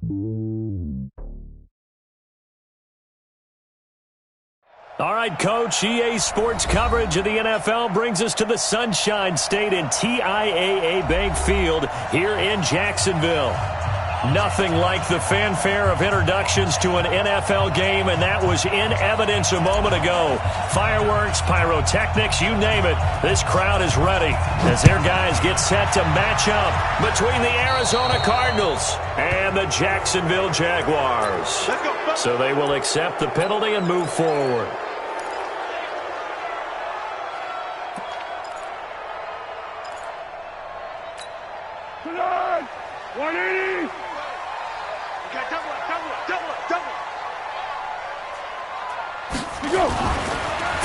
All right, Coach, EA Sports coverage of the NFL brings us to the Sunshine State and TIAA Bank Field here in Jacksonville. Nothing like the fanfare of introductions to an NFL game, and that was in evidence a moment ago. Fireworks, pyrotechnics, you name it, this crowd is ready as their guys get set to match up between the Arizona Cardinals and the Jacksonville Jaguars. So they will accept the penalty and move forward.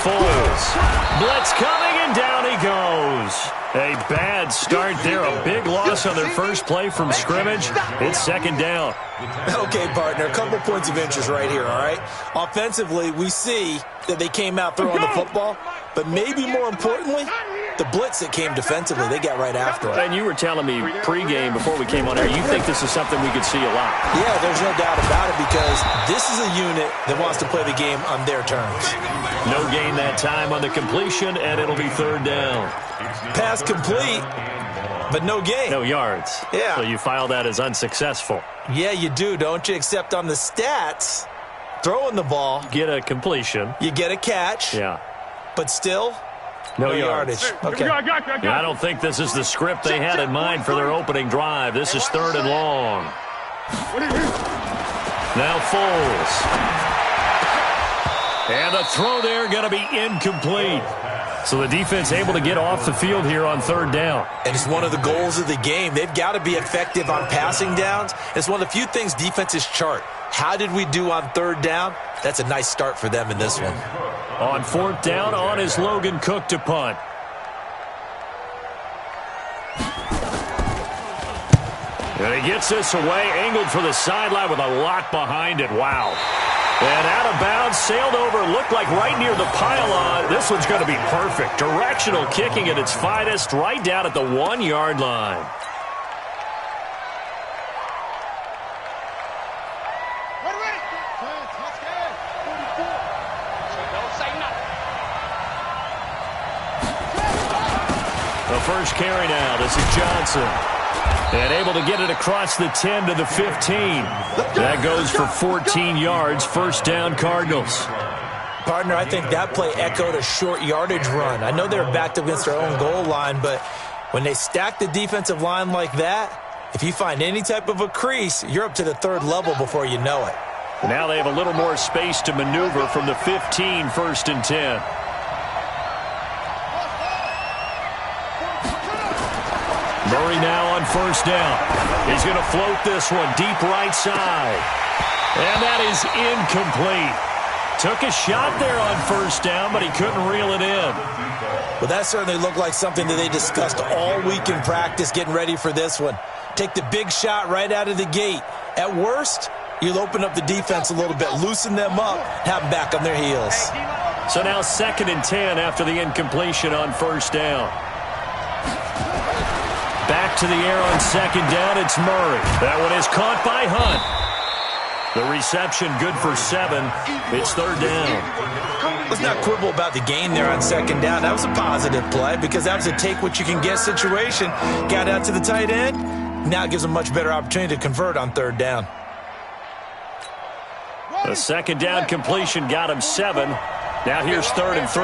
Foles. Blitz coming, and down he goes. A bad start there. A big loss on their first play from scrimmage. It's second down. Okay, partner, a couple points of interest right here, all right? Offensively, we see that they came out throwing the football, but maybe more importantly, the blitz that came defensively, they got right after it. And you were telling me pregame before we came on air, you think this is something we could see a lot. Yeah, there's no doubt about it because this is a unit that wants to play the game on their terms. No gain that time on the completion, and it'll be third down. Pass complete, but no gain. No yards. Yeah. So you file that as unsuccessful. Yeah, you do, don't you? Except on the stats, throwing the ball. Get a completion. You get a catch. Yeah. But still, no yardage. Okay. Yeah, I don't think this is the script they had in mind for their opening drive. This is third and long. Now Foles. And the throw there going to be incomplete. So the defense able to get off the field here on third down. And it's one of the goals of the game. They've got to be effective on passing downs. It's one of the few things defenses chart. How did we do on third down? That's a nice start for them in this one. On fourth down, on is Logan Cook to punt. And he gets this away, angled for the sideline with a lot behind it. Wow. And out of bounds, sailed over, looked like right near the pylon. This one's going to be perfect. Directional kicking at its finest, right down at the 1 yard line. The first carry now. This is Johnson. And able to get it across the 10 to the 15. That goes for 14 yards. First down, Cardinals. Partner, I think that play echoed a short yardage run. I know they were backed up against their own goal line, but when they stack the defensive line like that, if you find any type of a crease, you're up to the third level before you know it. Now they have a little more space to maneuver from the 15, first and 10. Murray now on first down. He's going to float this one deep right side. And that is incomplete. Took a shot there on first down, but he couldn't reel it in. Well, that certainly looked like something that they discussed all week in practice getting ready for this one. Take the big shot right out of the gate. At worst, you'll open up the defense a little bit, loosen them up, have them back on their heels. So now second and 10 after the incompletion on first down. Back to the air on second down, it's Murray. That one is caught by Hunt. The reception good for 7. It's third down. Let's not quibble about the gain there on second down. That was a positive play because that was a take-what-you-can-get situation. Got out to the tight end. Now it gives them a much better opportunity to convert on third down. The second down completion got him 7. Now here's third and 3.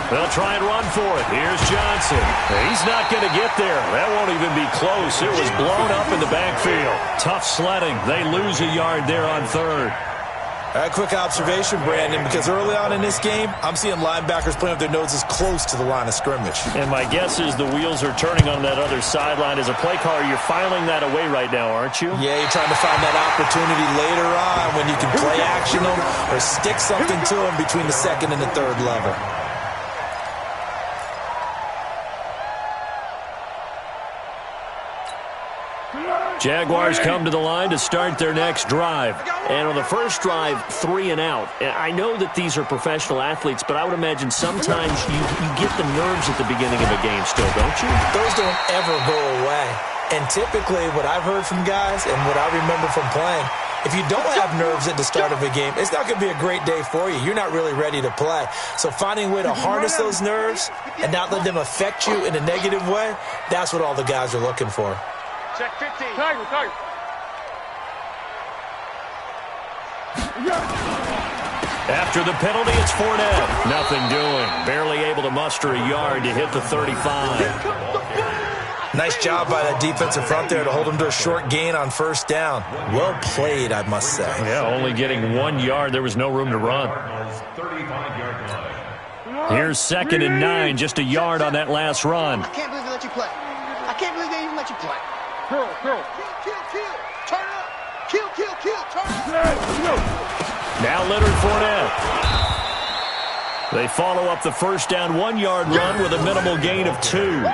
They'll try and run for it. Here's Johnson. He's not going to get there. That won't even be close. It was blown up in the backfield. Tough sledding. They lose a yard there on third. A quick observation, Brandon, because early on in this game, I'm seeing linebackers playing with their noses close to the line of scrimmage. And my guess is the wheels are turning on that other sideline. As a play caller, you're filing that away right now, aren't you? Yeah, you're trying to find that opportunity later on when you can play action them or stick something to them between the second and the third level. Jaguars come to the line to start their next drive. And on the first drive, 3 and out. I know that these are professional athletes, but I would imagine sometimes you get the nerves at the beginning of a game still, don't you? Those don't ever go away. And typically what I've heard from guys and what I remember from playing, if you don't have nerves at the start of a game, it's not going to be a great day for you. You're not really ready to play. So finding a way to harness those nerves and not let them affect you in a negative way, that's what all the guys are looking for. Check 15. Tiger. After the penalty, it's Fournette. Nothing doing. Barely able to muster a yard to hit the 35. Nice job by that defensive front there to hold him to a short gain on first down. Well played, I must say. Yeah, only getting 1 yard. There was no room to run. Here's 2nd and 9, just a yard on that last run. I can't believe they let you play. I can't believe they even let you play. Curl. Kill. Turn it up. Kill. Turn it up. Now Leonard Fournette. They follow up the first down 1-yard run with a minimal gain of 2.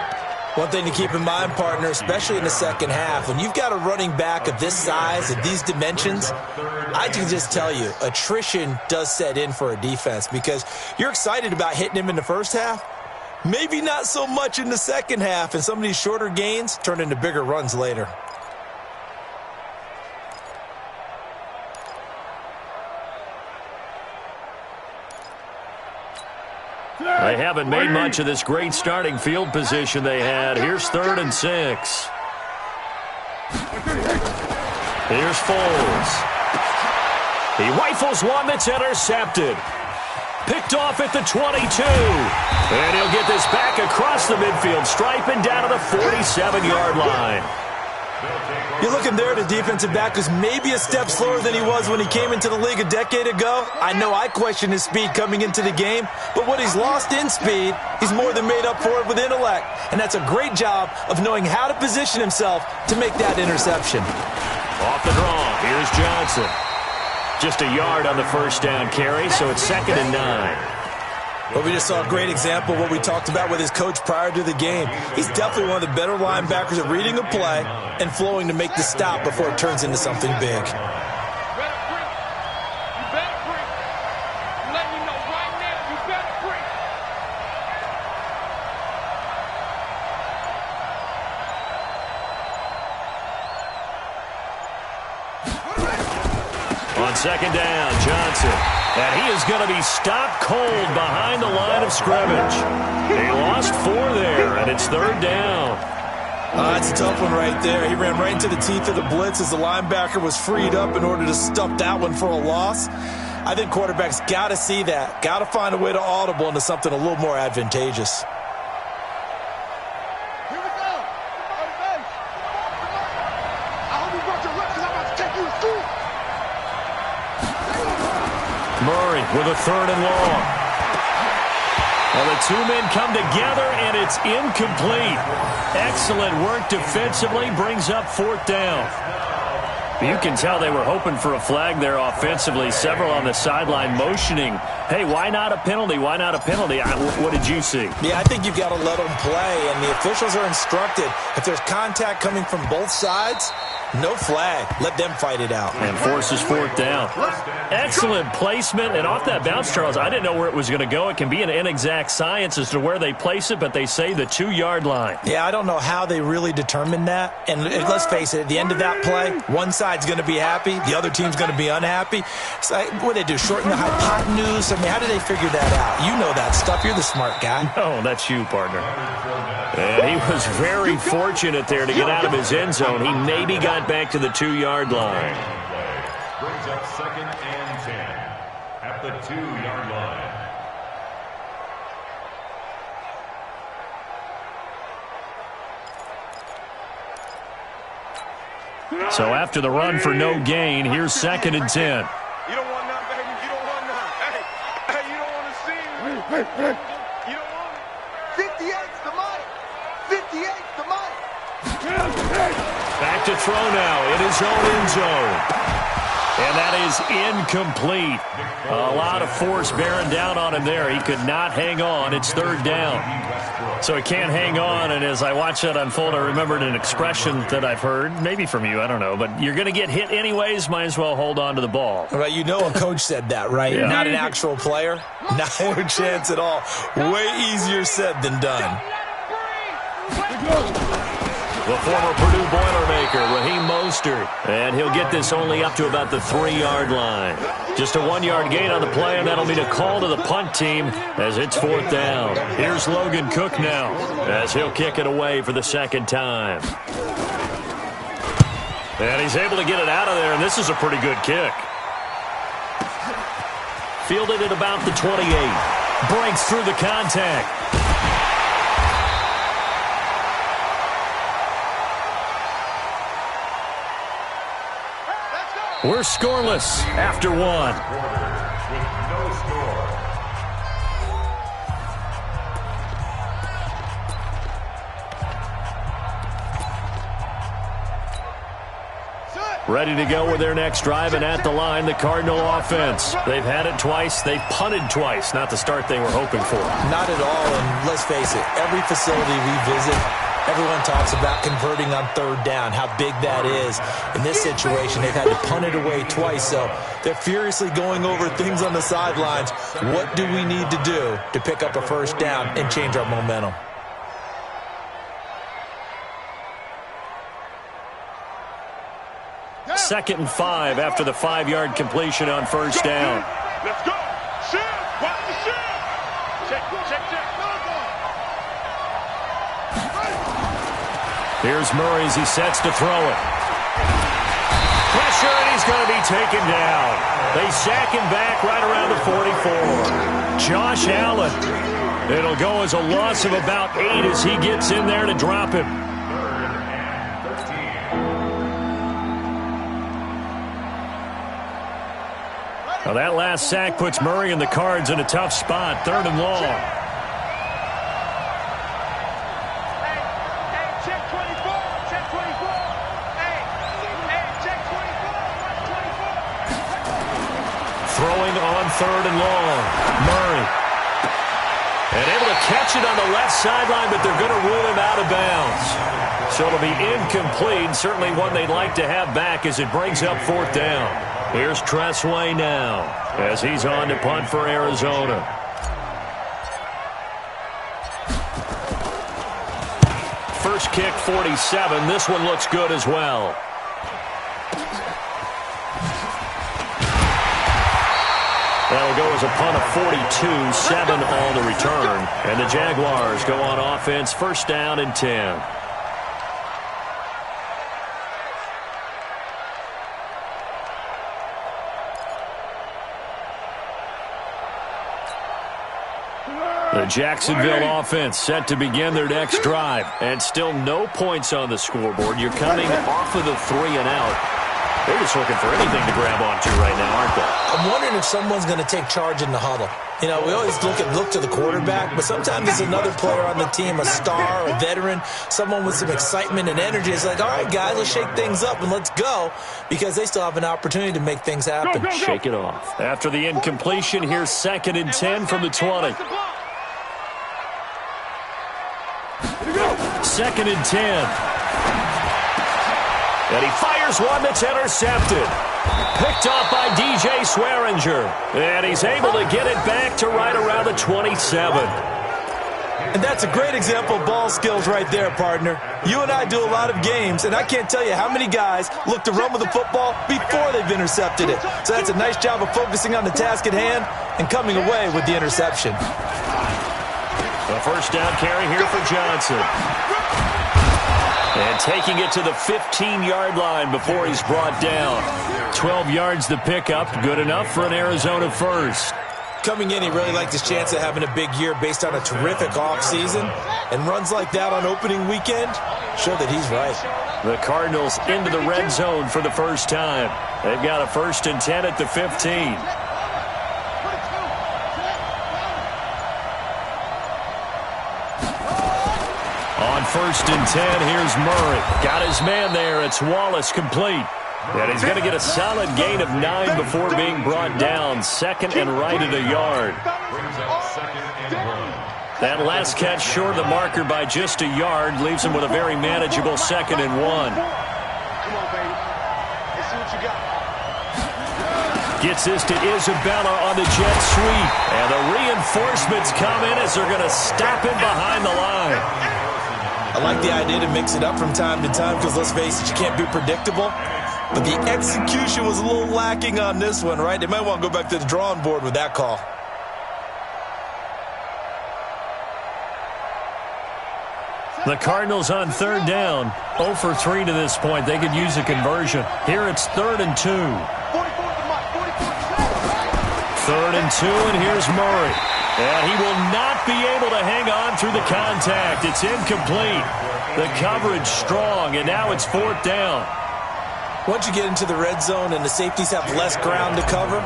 One thing to keep in mind, partner, especially in the second half, when you've got a running back of this size, of these dimensions, I can just tell you, attrition does set in for a defense because you're excited about hitting him in the first half. Maybe not so much in the second half, and some of these shorter gains turn into bigger runs later. They haven't made much of this great starting field position they had. Here's 3rd and 6. Here's Foles. He rifles one that's intercepted. Picked off at the 22. And he'll get this back across the midfield stripe and down to the 47-yard line. You're looking there at a defensive back who's maybe a step slower than he was when he came into the league a decade ago. I know I questioned his speed coming into the game, but what he's lost in speed, he's more than made up for it with intellect. And that's a great job of knowing how to position himself to make that interception. Off the draw, here's Johnson. Just a yard on the first down carry, so it's 2nd and 9. Well, we just saw a great example of what we talked about with his coach prior to the game. He's definitely one of the better linebackers at reading a play and flowing to make the stop before it turns into something big. On 2nd down, Johnson. And he is going to be stopped cold behind the line of scrimmage. He lost 4 there, and it's 3rd down. That's a tough one right there. He ran right into the teeth of the blitz as the linebacker was freed up in order to stuff that one for a loss. I think quarterbacks got to see that. Got to find a way to audible into something a little more advantageous. Here we go. I hope you brought your reps because I'm about to take you to school. Murray with a 3rd and long. Well, the two men come together, and it's incomplete. Excellent work defensively, brings up 4th down. You can tell they were hoping for a flag there offensively. Several on the sideline motioning, hey, why not a penalty? Why not a penalty? What did you see? Yeah, I think you've got to let them play, and the officials are instructed. If there's contact coming from both sides, no flag. Let them fight it out. And forces 4th down. Excellent placement. And off that bounce, Charles, I didn't know where it was going to go. It can be an inexact science as to where they place it, but they say the 2-yard line. Yeah, I don't know how they really determined that. And let's face it, at the end of that play, one side's going to be happy, the other team's going to be unhappy. It's like, what do they do, shorten the hypotenuse? I mean, how do they figure that out? You know that stuff. You're the smart guy. No, that's you, partner. And he was very fortunate there to get out of his end zone. He maybe got back to the 2-yard line. Brings up 2nd and 10 at the 2-yard line. So after the run for no gain, here's 2nd and 10. You don't want none, baby. You don't want none. Hey, you don't want to see me. You don't want it. 58's the money. 58's the money. Back to throw now in his own end zone. And that is incomplete. A lot of force bearing down on him there. He could not hang on. It's third down. So he can't hang on, and as I watch that unfold, I remembered an expression that I've heard, maybe from you, I don't know, but you're going to get hit anyways, might as well hold on to the ball. Right, you know a coach said that, right? Yeah. Not an actual player. Not a chance at all. Way easier said than done. The former Purdue Boilermaker, Raheem Mostert. And he'll get this only up to about the 3-yard line. Just a 1-yard gain on the play, and that'll mean a call to the punt team as it's fourth down. Here's Logan Cook now as he'll kick it away for the second time. And he's able to get it out of there, and this is a pretty good kick. Fielded at about the 28. Breaks through the contact. We're scoreless after one. With no score. Ready to go with their next drive, and at the line, the Cardinal offense. They've had it twice. They've punted twice. Not the start they were hoping for. Not at all, and let's face it, every facility we visit, everyone talks about converting on third down, how big that is. In this situation, they've had to punt it away twice, so they're furiously going over things on the sidelines. What do we need to do to pick up a first down and change our momentum? Second and 5 after the 5-yard completion on first down. Let's go. Shield. Watch the shield. Check. Here's Murray as he sets to throw it. Pressure, and he's going to be taken down. They sack him back right around the 44. Josh Allen. It'll go as a loss of about 8 as he gets in there to drop him. Now that last sack puts Murray and the Cards in a tough spot, 3rd and long. Check 24. Check 24. Hey, check 24. Watch 24. Throwing on 3rd and long. Murray. And able to catch it on the left sideline, but they're going to rule him out of bounds. So it'll be incomplete, certainly one they'd like to have back as it brings up 4th down. Here's Tressway now as he's on to punt for Arizona. First kick, 47. This one looks good as well. That'll go as a punt of 42, 7 on the return. And the Jaguars go on offense, first down and 10. The Jacksonville offense set to begin their next drive. And still no points on the scoreboard. You're coming off of the 3 and out. They're just looking for anything to grab onto right now, aren't they? I'm wondering if someone's going to take charge in the huddle. You know, we always look to the quarterback, but sometimes it's another player on the team, a star, a veteran, someone with some excitement and energy. It's like, all right, guys, let's shake things up and let's go, because they still have an opportunity to make things happen. Go. Shake it off. After the incompletion, here's 2nd and 10 from the 20. 2nd and 10. And he fires one that's intercepted. Picked off by DJ Swearinger. And he's able to get it back to right around the 27. And that's a great example of ball skills right there, partner. You and I do a lot of games, and I can't tell you how many guys look to run with the football before they've intercepted it. So that's a nice job of focusing on the task at hand and coming away with the interception. A first down carry here for Johnson. And taking it to the 15-yard line before he's brought down. 12 yards the pickup. Good enough for an Arizona first. Coming in, he really liked his chance of having a big year based on a terrific offseason. And runs like that on opening weekend show that he's right. The Cardinals into the red zone for the first time. They've got a 1st and 10 at the 15. On 1st and 10, here's Murray. Got his man there. It's Wallace complete. And he's going to get a solid gain of 9 before being brought down. Second and right at a yard. Brings up second and 1. That last catch short of the marker by just a yard leaves him with a very manageable 2nd and 1. Come on, baby. Let's see what you got. Gets this to Isabella on the jet sweep. And the reinforcements come in as they're going to stop him behind the line. I like the idea to mix it up from time to time because, let's face it, you can't be predictable. But the execution was a little lacking on this one, right? They might want to go back to the drawing board with that call. The Cardinals on 3rd down. 0 for 3 to this point. They could use a conversion. Here it's 3rd and 2. 3rd and 2, and here's Murray. And he will not be able to hang on through the contact. It's incomplete. The coverage strong, and now it's 4th down. Once you get into the red zone and the safeties have less ground to cover,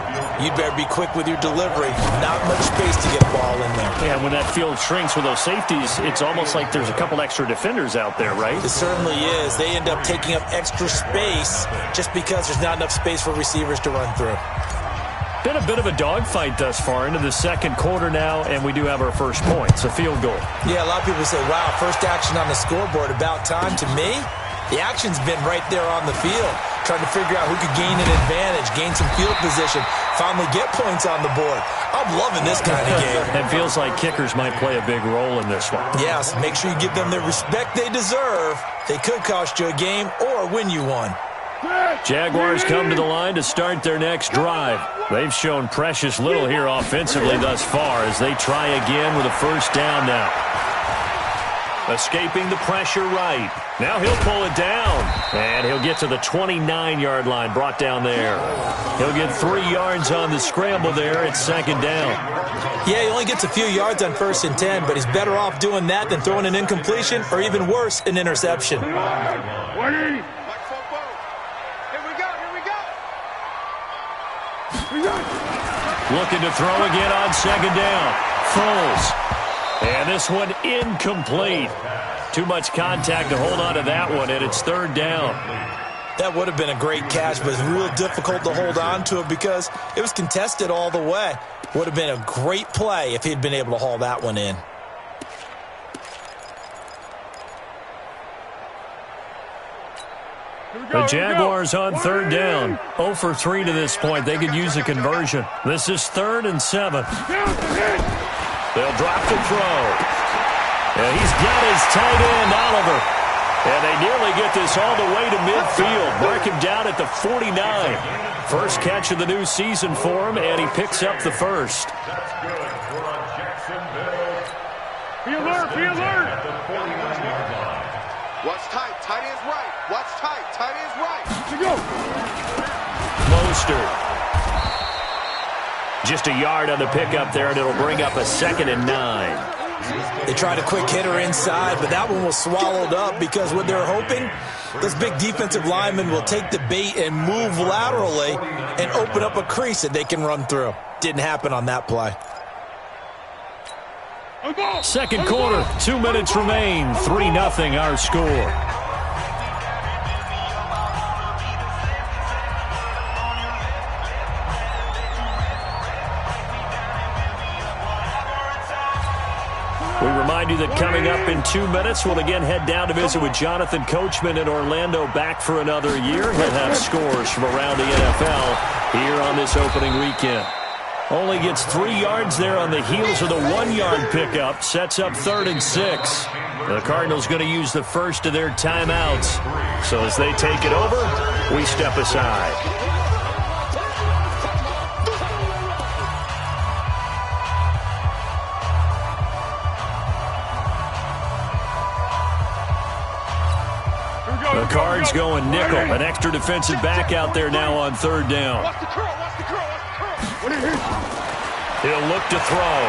you'd better be quick with your delivery. Not much space to get a ball in there. Yeah, when that field shrinks with those safeties, it's almost like there's a couple extra defenders out there, right? It certainly is. They end up taking up extra space just because there's not enough space for receivers to run through. Been a bit of a dogfight thus far into the 2nd quarter now, and we do have our first point. It's a field goal. Yeah, a lot of people say, wow, first action on the scoreboard, about time. To me, the action's been right there on the field, trying to figure out who could gain an advantage, gain some field position, finally get points on the board. I'm loving this kind of game. It feels like kickers might play a big role in this one. Yes, make sure you give them the respect they deserve. They could cost you a game or win you one. Jaguars come to the line to start their next drive. They've shown precious little here offensively thus far as they try again with a first down now. Escaping the pressure right. Now he'll pull it down. And he'll get to the 29-yard line, brought down there. He'll get 3 yards on the scramble there. It's 2nd down. Yeah, he only gets a few yards on 1st and 10, but he's better off doing that than throwing an incompletion or even worse, an interception. Looking to throw again on 2nd down. Foles. And this one incomplete. Too much contact to hold on to that one, and it's 3rd down. That would have been a great catch, but it's real difficult to hold on to it because it was contested all the way. Would have been a great play if he'd been able to haul that one in. The Jaguars on 3rd down. 0 for 3 to this point. They could use a conversion. This is 3rd and 7. They'll drop the throw. And he's got his tight end, Oliver. And they nearly get this all the way to midfield. Mark him down at the 49. First catch of the new season for him, and he picks up the first. That's good for Jacksonville. Be alert, be alert. At the 49-yard line. Watch tight. Tight end's right. Watch tight. Tight end's right. Let's go. Mostert. Just a yard on the pickup there, and it'll bring up a 2nd and 9. They tried a quick hitter inside, but that one was swallowed up because what they're hoping, those big defensive linemen will take the bait and move laterally and open up a crease that they can run through. Didn't happen on that play. 2nd quarter, 2 minutes remain. 3-0 our score. We remind you that coming up in 2 minutes, we'll again head down to visit with Jonathan Coachman in Orlando, back for another year. He'll have scores from around the NFL here on this opening weekend. Only gets 3 yards there on the heels of the 1-yard pickup. Sets up 3rd and 6. The Cardinals going to use the first of their timeouts. So as they take it over, we step aside. The Cards going nickel. An extra defensive back out there now on 3rd down. Watch the curl. Watch the curl. Watch the curl. He'll look to throw.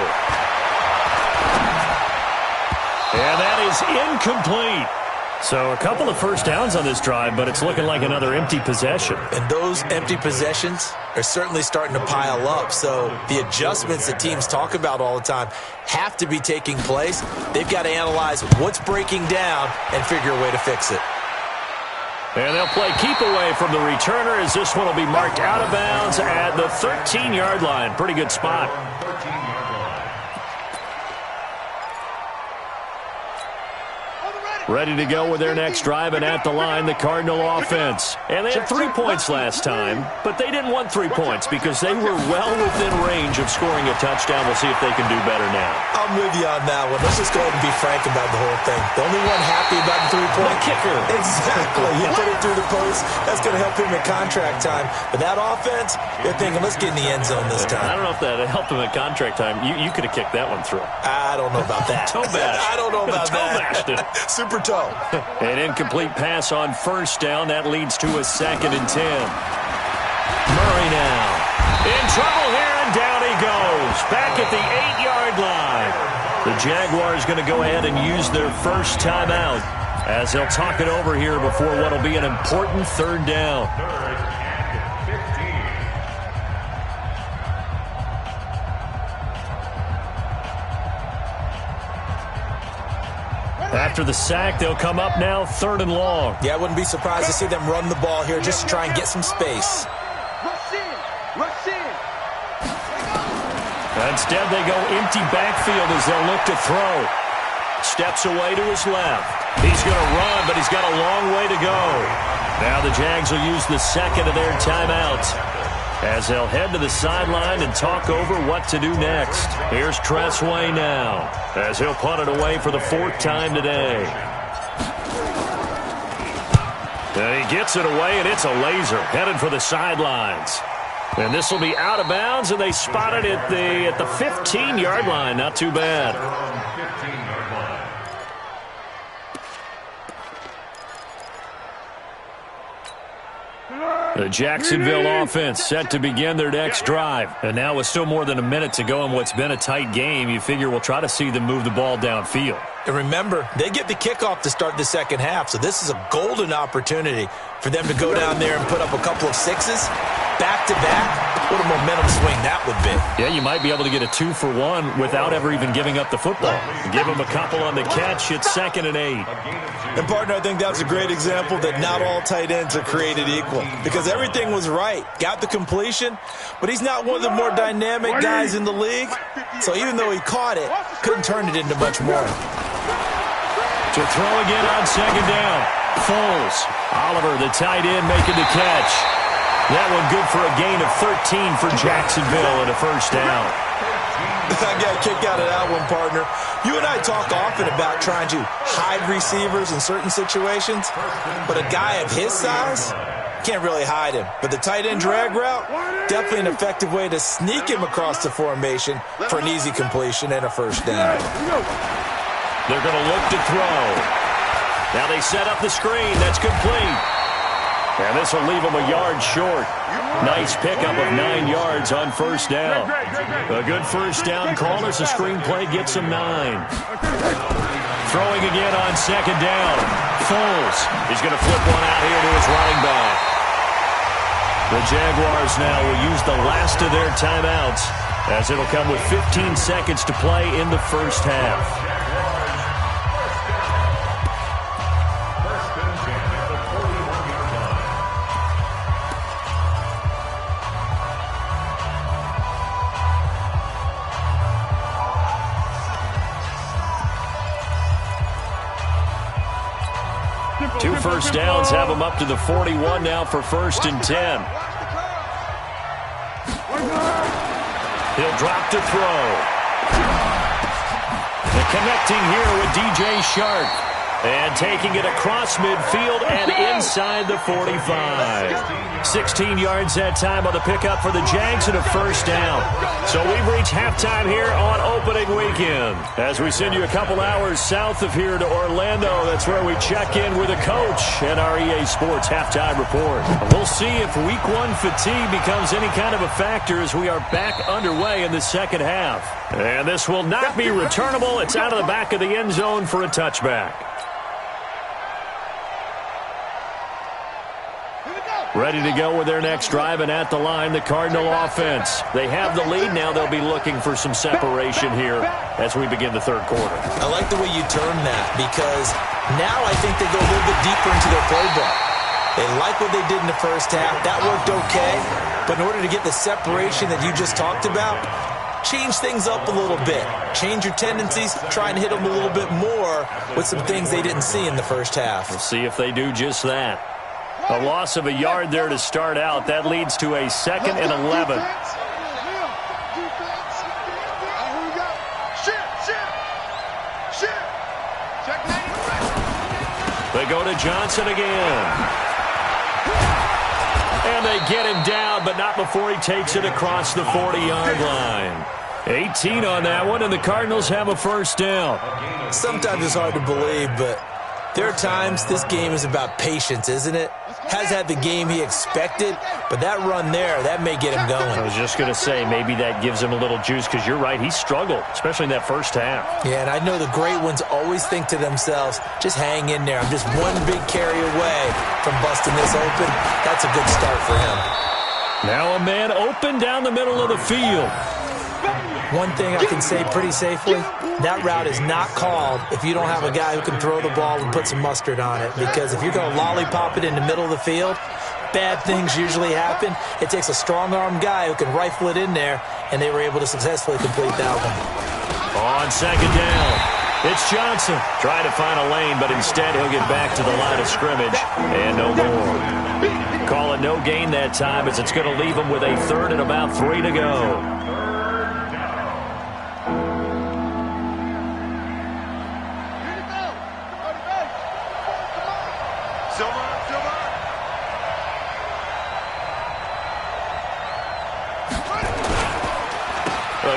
And that is incomplete. So a couple of first downs on this drive, but it's looking like another empty possession. And those empty possessions are certainly starting to pile up. So the adjustments that teams talk about all the time have to be taking place. They've got to analyze what's breaking down and figure a way to fix it. And they'll play keep away from the returner as this one will be marked out of bounds at the 13-yard line. Pretty good spot. Ready to go with their next drive, and at the line, the Cardinal offense. And they had 3 points last time, but they didn't want 3 points because they were well within range of scoring a touchdown. We'll see if they can do better now. I'm with you on that one. Let's just go ahead and be frank about the whole thing. The only one happy about the 3-point kicker. Exactly. He put it through the post. That's going to help him in contract time. But that offense, they're thinking, let's get in the end zone this time. I don't know if that helped him at contract time. You could have kicked that one through. I don't know about that. Toe bash. I don't know about toe bashed it. Super toe. An incomplete pass on first down. That leads to a 2nd and 10. Murray now. In trouble here, and down he goes. Back at the 8-yard line. The Jaguars going to go ahead and use their first timeout as they'll talk it over here before what will be an important 3rd down. After the sack, they'll come up now 3rd and long. Yeah, I wouldn't be surprised to see them run the ball here just to try and get some space. Rush in. Rush in. Instead, they go empty backfield as they'll look to throw. Steps away to his left. He's going to run, but he's got a long way to go. Now the Jags will use the 2nd of their timeouts as they'll head to the sideline and talk over what to do next. Here's Tressway now as he'll punt it away for the 4th time today. And he gets it away, and it's a laser headed for the sidelines. And this will be out of bounds, and they spot it at the 15-yard line. Not too bad. The Jacksonville offense set to begin their next drive. And now with still more than a minute to go in what's been a tight game, you figure we'll try to see them move the ball downfield. And remember, they get the kickoff to start the second half, so this is a golden opportunity for them to go down there and put up a couple of sixes back-to-back. What a momentum swing that would be. Yeah, you might be able to get a 2-for-1 without ever even giving up the football. Give them a couple on the catch. It's 2nd and 8. And, partner, I think that's a great example that not all tight ends are created equal because everything was right. Got the completion, but he's not one of the more dynamic guys in the league. So even though he caught it, couldn't turn it into much more. To throw again on 2nd down. Foles. Oliver, the tight end, making the catch. That one good for a gain of 13 for Jacksonville and a 1st down. I got a kick out of that one, partner. You and I talk often about trying to hide receivers in certain situations, but a guy of his size can't really hide him. But the tight end drag route, definitely an effective way to sneak him across the formation for an easy completion and a 1st down. They're going to look to throw. Now they set up the screen. That's complete. And this will leave them a yard short. Nice pickup of 9 yards on 1st down. A good 1st down call as the screenplay gets them 9. Throwing again on 2nd down. Foles. He's going to flip one out here to his running back. The Jaguars now will use the last of their timeouts as it'll come with 15 seconds to play in the 1st half. Two 1st downs have them up to the 41 now for 1st and 10. He'll drop to throw. The connecting here with DJ Shark. And taking it across midfield and inside the 45. 16 yards that time on the pickup for the Jags and a 1st down. So we've reached halftime here on opening weekend. As we send you a couple hours south of here to Orlando, that's where we check in with a coach and our EA Sports halftime report. We'll see if week 1 fatigue becomes any kind of a factor as we are back underway in the 2nd half. And this will not be returnable. It's out of the back of the end zone for a touchback. Ready to go with their next drive, and at the line, the Cardinal offense. They have the lead. Now they'll be looking for some separation here as we begin the 3rd quarter. I like the way you term that because now I think they go a little bit deeper into their playbook. They like what they did in the first half. That worked okay. But in order to get the separation that you just talked about, change things up a little bit. Change your tendencies. Try and hit them a little bit more with some things they didn't see in the first half. We'll see if they do just that. A loss of a yard there to start out. That leads to a 2nd and 11. They go to Johnson again. And they get him down, but not before he takes it across the 40-yard line. 18 on that one, and the Cardinals have a first down. Sometimes it's hard to believe, but there are times this game is about patience, isn't it? Has had the game he expected, but that run there, that may get him going. I was just going to say, maybe that gives him a little juice, because you're right, he struggled, especially in that first half. Yeah, and I know the great ones always think to themselves, just hang in there. I'm just one big carry away from busting this open. That's a good start for him. Now a man open down the middle of the field. One thing I can say pretty safely, that route is not called if you don't have a guy who can throw the ball and put some mustard on it. Because if you're going to lollipop it in the middle of the field, bad things usually happen. It takes a strong-armed guy who can rifle it in there, and they were able to successfully complete that one. On second down, it's Johnson. Trying to find a lane, but instead he'll get back to the line of scrimmage, and no more. Call it no gain that time, as it's going to leave him with a 3rd and about 3 to go.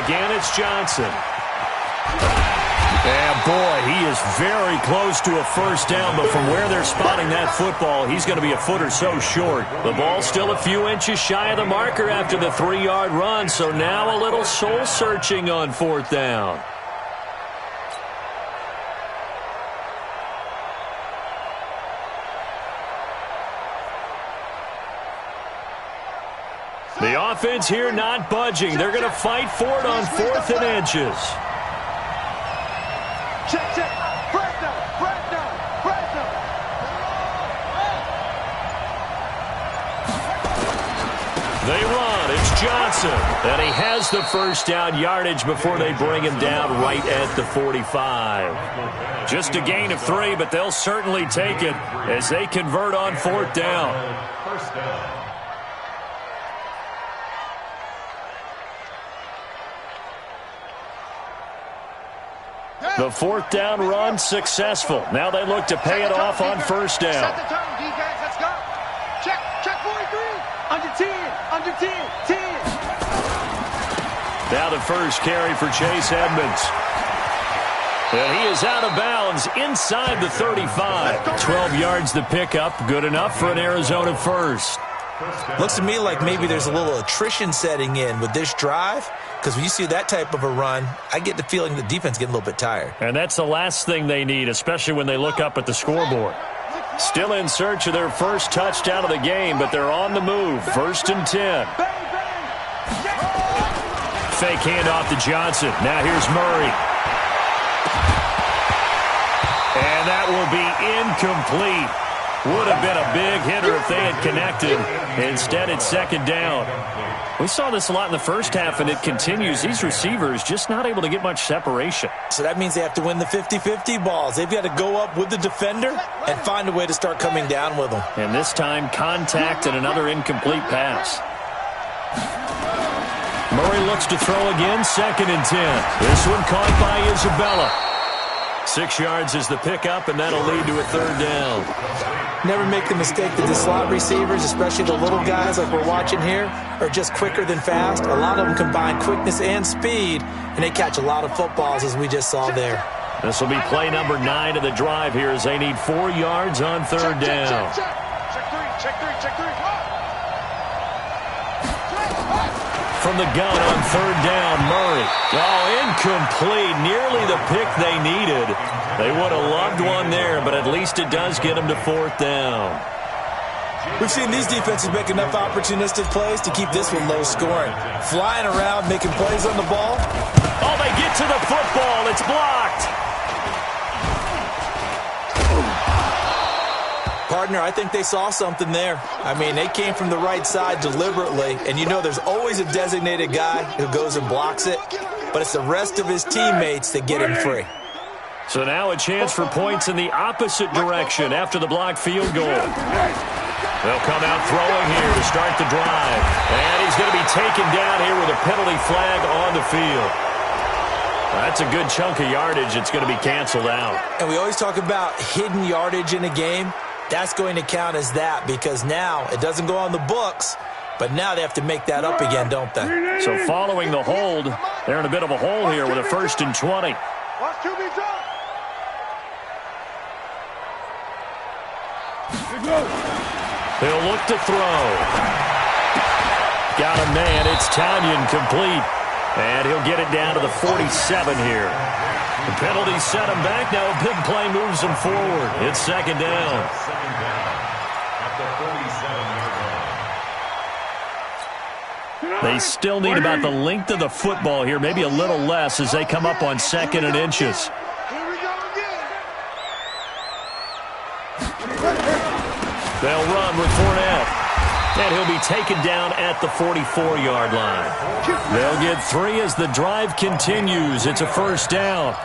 Again, it's Johnson. And boy, he is very close to a first down, but from where they're spotting that football, he's going to be a foot or so short. The ball's still a few inches shy of the marker after the 3-yard run, so now a little soul-searching on 4th down. The offense here not budging. They're going to fight for it on 4th and inches. Check, check. Break down, break down, break down. They run. It's Johnson. And he has the first down yardage before they bring him down right at the 45. Just a gain of 3, but they'll certainly take it as they convert on 4th down. First down. The 4th down run successful. Now they look to pay it off on first down. Set the turn, defense. Let's go. Check, check 43. Under 10, 10. Now the first carry for Chase Edmonds. And he is out of bounds inside the 35. 12 yards the pickup. Good enough for an Arizona first. Looks to me like maybe there's a little attrition setting in with this drive, because when you see that type of a run, I get the feeling the defense getting a little bit tired. And that's the last thing they need, especially when they look up at the scoreboard. Still in search of their first touchdown of the game, but they're on the move. 1st and 10. Fake handoff to Johnson. Now here's Murray. And that will be incomplete. Would have been a big hitter if they had connected. Instead, it's 2nd down. We saw this a lot in the first half, and it continues. These receivers just not able to get much separation. So that means they have to win the 50-50 balls. They've got to go up with the defender and find a way to start coming down with them. And this time, contact and another incomplete pass. Murray looks to throw again, 2nd and 10. This one caught by Isabella. 6 yards is the pickup, and that'll lead to a 3rd down. Never make the mistake that the slot receivers, especially the little guys like we're watching here, are just quicker than fast. A lot of them combine quickness and speed, and they catch a lot of footballs, as we just saw there. This will be play number 9 of the drive here as they need 4 yards on 3rd down. Check three. From the gun on 3rd down, Murray. Oh, incomplete. Nearly the pick they needed. They would have loved one there, but at least it does get them to 4th down. We've seen these defenses make enough opportunistic plays to keep this one low scoring. Flying around, making plays on the ball. Oh, they get to the football. It's blocked. Partner, I think they saw something there. I mean, they came from the right side deliberately, and you know there's always a designated guy who goes and blocks it, but it's the rest of his teammates that get him free. So now a chance for points in the opposite direction after the blocked field goal. They'll come out throwing here to start the drive. And he's going to be taken down here with a penalty flag on the field. That's a good chunk of yardage. It's going to be canceled out. And we always talk about hidden yardage in a game. That's going to count as that because now it doesn't go on the books, but now they have to make that up again, don't they? So following the hold, they're in a bit of a hole here with a 1st and 20. Watch QB's up. He'll look to throw. Got a man. It's Tanyan complete. And he'll get it down to the 47 here. The penalty set him back. Now a big play moves him forward. It's 2nd down. They still need about the length of the football here, maybe a little less as they come up on 2nd and inches. Here we go again. They'll run with Fournette. And he'll be taken down at the 44-yard line. They'll get 3 as the drive continues. It's a 1st down.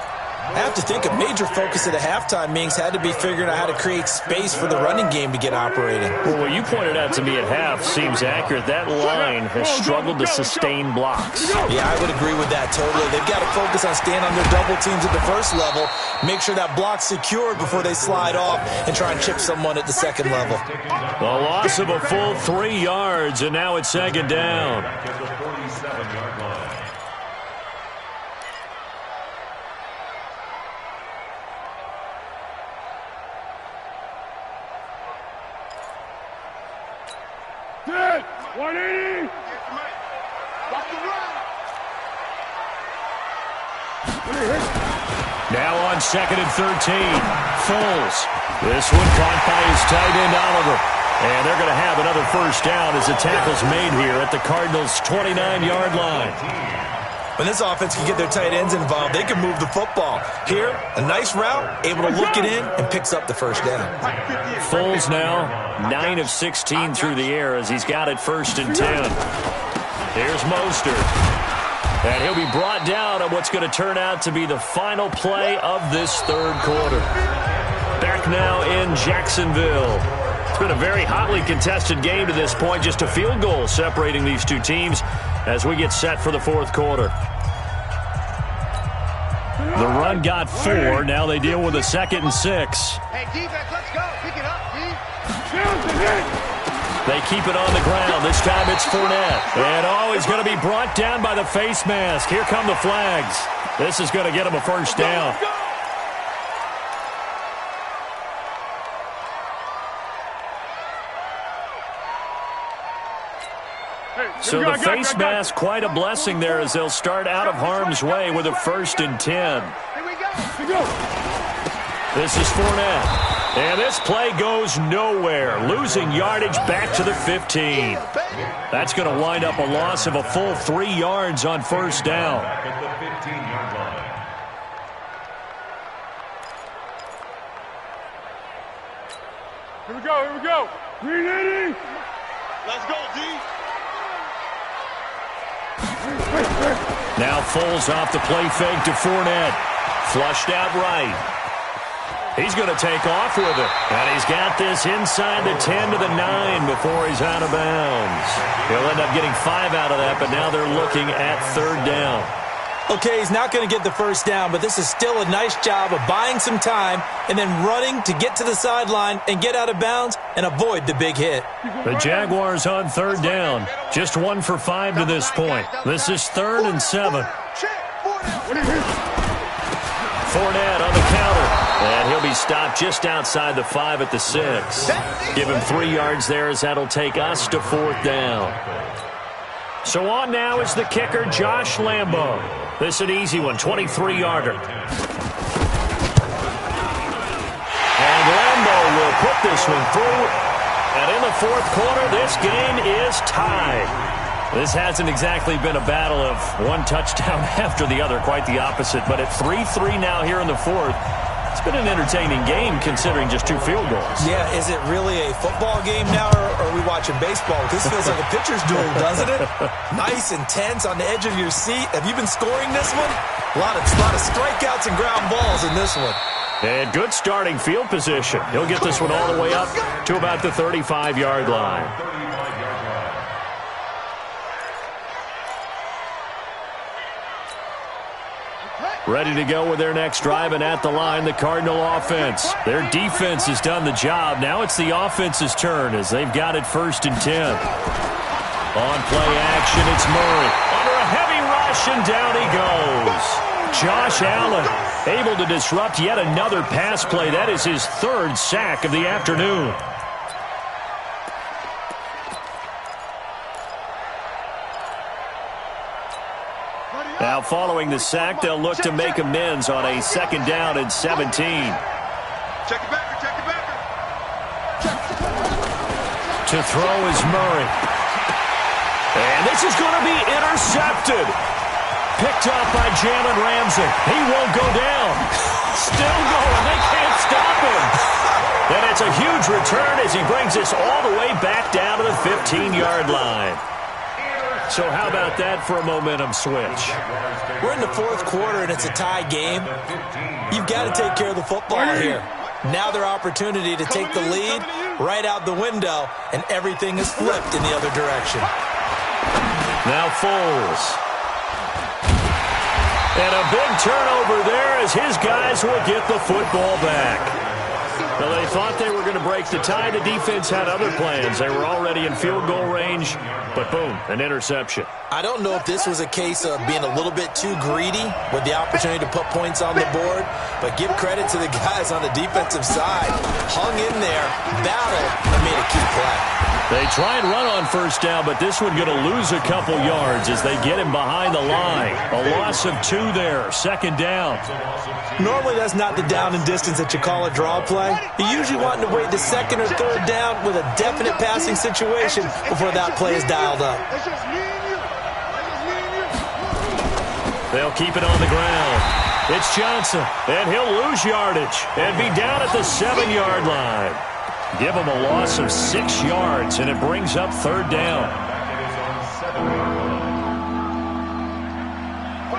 I have to think a major focus at the halftime meetings had to be figuring out how to create space for the running game to get operating. Well, what you pointed out to me at half seems accurate. That line has struggled to sustain blocks. Yeah, I would agree with that totally. They've got to focus on staying on their double teams at the first level, make sure that block's secured before they slide off and try and chip someone at the 2nd level. The loss of a full 3 yards, and now it's 2nd down. Dead. 180. Watch the run. Now on 2nd and 13. Foles. This one caught by his tight end, Oliver. And they're going to have another 1st down as the tackle's made here at the Cardinals' 29-yard line. When this offense can get their tight ends involved, they can move the football. Here, a nice route, able to look it in, and picks up the 1st down. Foles now 9 of 16 through the air as he's got it 1st and 10. Here's Mostert. And he'll be brought down on what's going to turn out to be the final play of this 3rd quarter. Back now in Jacksonville. It's been a very hotly contested game to this point. Just a field goal separating these two teams as we get set for the 4th quarter. The run got 4. Now they deal with a 2nd and 6. Hey, defense, let's go. Pick it up, D. They keep it on the ground. This time it's Fournette. And, he's going to be brought down by the face mask. Here come the flags. This is going to get him a 1st down. So the face mask, quite a blessing there as they'll start out of harm's way with a 1st and 10. Here we go. This is Fournette. And this play goes nowhere. Losing yardage back to the 15. That's going to wind up a loss of a full 3 yards on 1st down. Back at the 15-yard line. Here we go. 380. Let's go, D. Now Foles off the play fake to Fournette. Flushed out right. He's going to take off with it. And he's got this inside the 10 to the 9 before he's out of bounds. He'll end up getting 5 out of that, but now they're looking at 3rd down. Okay, he's not going to get the 1st down, but this is still a nice job of buying some time and then running to get to the sideline and get out of bounds and avoid the big hit. The Jaguars on 3rd down. Just 1 for 5 to this point. This is 3rd and 7. Fournette on the counter. And he'll be stopped just outside the 5 at the 6. Give him 3 yards there as that'll take us to 4th down. So on now is the kicker, Josh Lambo. This an easy one, 23-yarder. And Lambo will put this one through. And in the 4th quarter, this game is tied. This hasn't exactly been a battle of one touchdown after the other, quite the opposite. But at 3-3 now here in the 4th, It's been an entertaining game considering just 2 field goals. Yeah, is it really a football game now, or are we watching baseball? This feels like a pitcher's duel, doesn't it? Nice, intense, on the edge of your seat. Have you been scoring this one? A lot of strikeouts and ground balls in this one. And good starting field position. He'll get this one all the way up to about the 35-yard line. Ready to go with their next drive, and at the line, the Cardinal offense. Their defense has done the job. Now it's the offense's turn as they've got it 1st and 10. On play action, it's Murray. Under a heavy rush, and down he goes. Josh Allen able to disrupt yet another pass play. That is his 3rd sack of the afternoon. Now, following the sack, they'll look to make amends on a 2nd down and 17. Check it back, check it back. To throw is Murray. And this is going to be intercepted. Picked up by Jalen Ramsey. He won't go down. Still going. They can't stop him. And it's a huge return as he brings us all the way back down to the 15-yard line. So how about that for a momentum switch? We're in the 4th quarter, and it's a tie game. You've got to take care of the football here. Now their opportunity to take the lead right out the window, and everything is flipped in the other direction. Now Foles. And a big turnover there as his guys will get the football back. Well, they thought they were going to break the tie. The defense had other plans. They were already in field goal range, but boom, an interception. I don't know if this was a case of being a little bit too greedy with the opportunity to put points on the board, but give credit to the guys on the defensive side. Hung in there, battled, and made a key play. They try and run on 1st down, but this one going to lose a couple yards as they get him behind the line. A loss of 2 there, 2nd down. Normally that's not the down and distance that you call a draw play. You usually want to wait the 2nd or 3rd down with a definite passing situation before that play is dialed up. They'll keep it on the ground. It's Johnson, and he'll lose yardage and be down at the 7-yard line. Give him a loss of 6 yards, and it brings up 3rd down.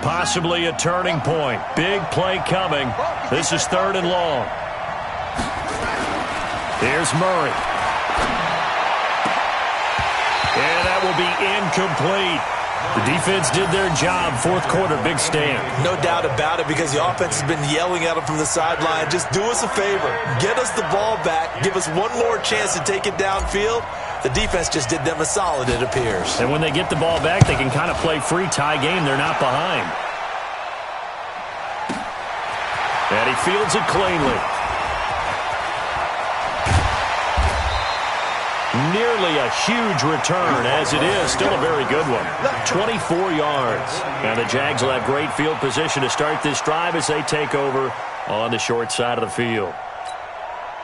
Possibly a turning point. Big play coming. This is 3rd and long. Here's Murray. And that will be incomplete. The defense did their job. 4th quarter, big stand. No doubt about it, because the offense has been yelling at them from the sideline. Just do us a favor. Get us the ball back. Give us one more chance to take it downfield. The defense just did them a solid, it appears. And when they get the ball back, they can kind of play free tie game. They're not behind. And he fields it cleanly. Nearly a huge return, as it is. Still a very good one. 24 yards. And the Jags will have great field position to start this drive as they take over on the short side of the field.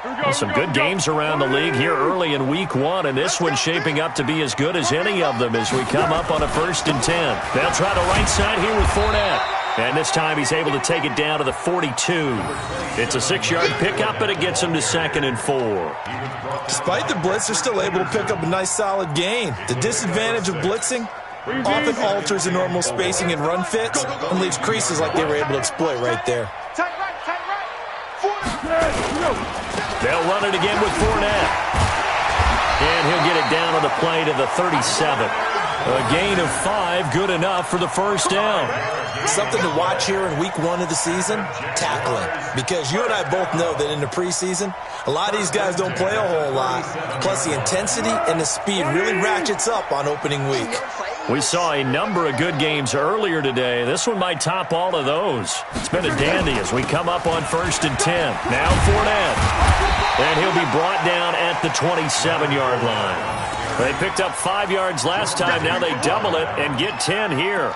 Well, some good games around the league here early in week 1, and this one's shaping up to be as good as any of them as we come up on a 1st and 10. They'll try the right side here with Fournette. And this time he's able to take it down to the 42. It's a 6-yard pickup, but it gets him to 2nd and 4. Despite the blitz, they're still able to pick up a nice solid gain. The disadvantage of blitzing often alters the normal spacing and run fits and leaves creases like they were able to exploit right there. They'll run it again with Fournette. And he'll get it down on the play to the 37. A gain of 5, good enough for the 1st down. Something to watch here in week 1 of the season, tackling. Because you and I both know that in the preseason, a lot of these guys don't play a whole lot. Plus the intensity and the speed really ratchets up on opening week. We saw a number of good games earlier today. This one might top all of those. It's been a dandy as we come up on 1st and 10. Now Fournette. And he'll be brought down at the 27-yard line. They picked up 5 yards last time. Now they double it and get 10 here.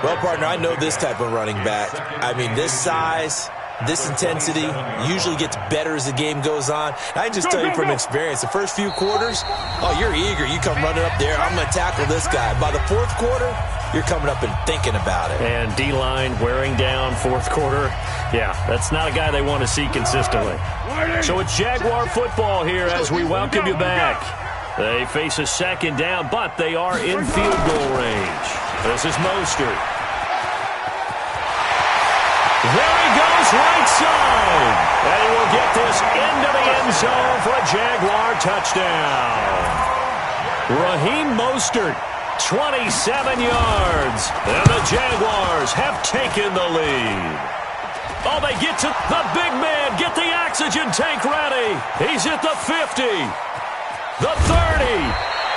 Well, partner, I know this type of running back. I mean, this size, This intensity usually gets better as the game goes on. I can just tell you from experience, the first few quarters, oh, you're eager. You come running up there, I'm going to tackle this guy. By the fourth quarter, you're coming up and thinking about it. And D-line wearing down fourth quarter. Yeah, that's not a guy they want to see consistently. So it's Jaguar football here as we welcome you back. They face a second down, but they are in field goal range. This is Mostert. There he goes, right side. And he will get this into the end zone for a Jaguar touchdown. Raheem Mostert, 27 yards. And the Jaguars have taken the lead. Oh, they get to the big man. Get the oxygen tank ready. He's at the 50, the 30.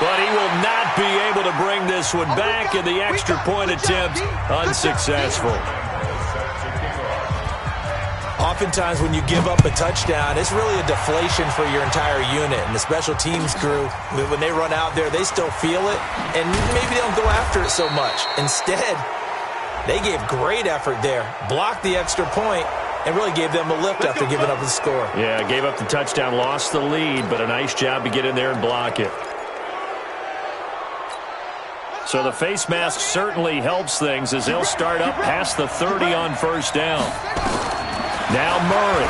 But he will not be able to bring this one back, and the extra point attempt unsuccessful. Oftentimes when you give up a touchdown, it's really a deflation for your entire unit. And the special teams crew, when they run out there, they still feel it. And maybe they don't go after it so much. Instead, they gave great effort there, blocked the extra point, and really gave them a lift after giving up the score. Yeah, gave up the touchdown, lost the lead, but a nice job to get in there and block it. So the face mask certainly helps things as they'll start up past the 30 on first down. Now Murray.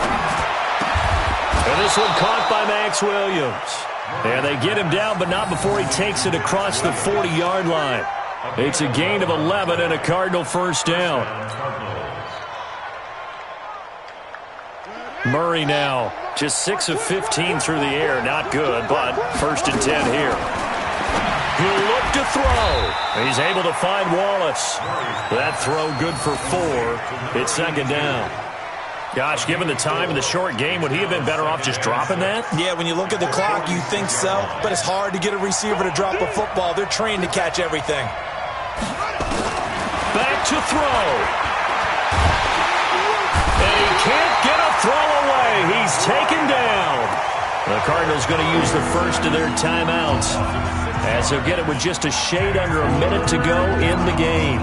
And this one caught by Max Williams. And they get him down, but not before he takes it across the 40-yard line. It's a gain of 11 and a Cardinal first down. Murray now just 6 of 15 through the air. Not good, but first and 10 here. He'll look to throw. He's able to find Wallace. That throw good for 4. It's second down. Gosh, given the time in the short game, would he have been better off just dropping that? Yeah, when you look at the clock, you think so. But it's hard to get a receiver to drop a football. They're trained to catch everything. Back to throw. And he can't get a throw away. He's taken down. The Cardinals going to use the first of their timeouts, as they'll get it with just a shade under a minute to go in the game.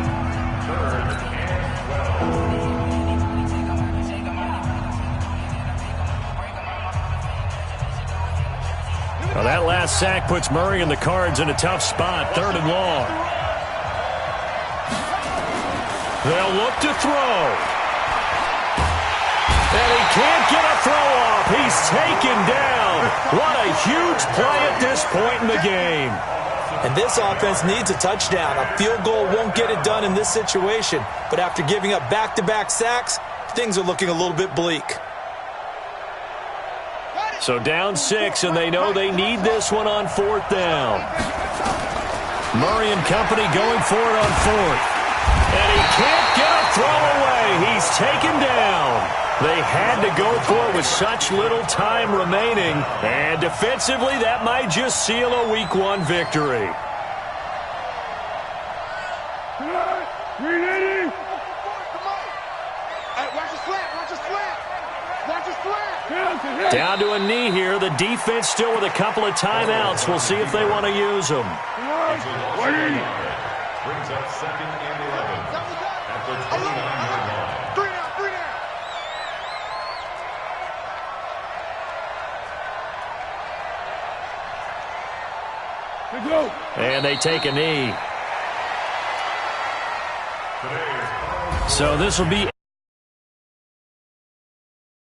Well, that last sack puts Murray and the Cards in a tough spot, 3rd and long. They'll look to throw. And he can't get a throw off. He's taken down. What a huge play at this point in the game. And this offense needs a touchdown. A field goal won't get it done in this situation. But after giving up back-to-back sacks, things are looking a little bit bleak. So down 6, and they know they need this one on 4th down. Murray and company going for it on 4th. And he can't get a throw away. He's taken down. They had to go for it with such little time remaining. And defensively, that might just seal a Week 1 victory. Down to a knee here. The defense still with a couple of timeouts. We'll see if they want to use them. Brings up 2nd and 11 at the 29-yard line. 3 down, 3 down. And they take a knee. So this will be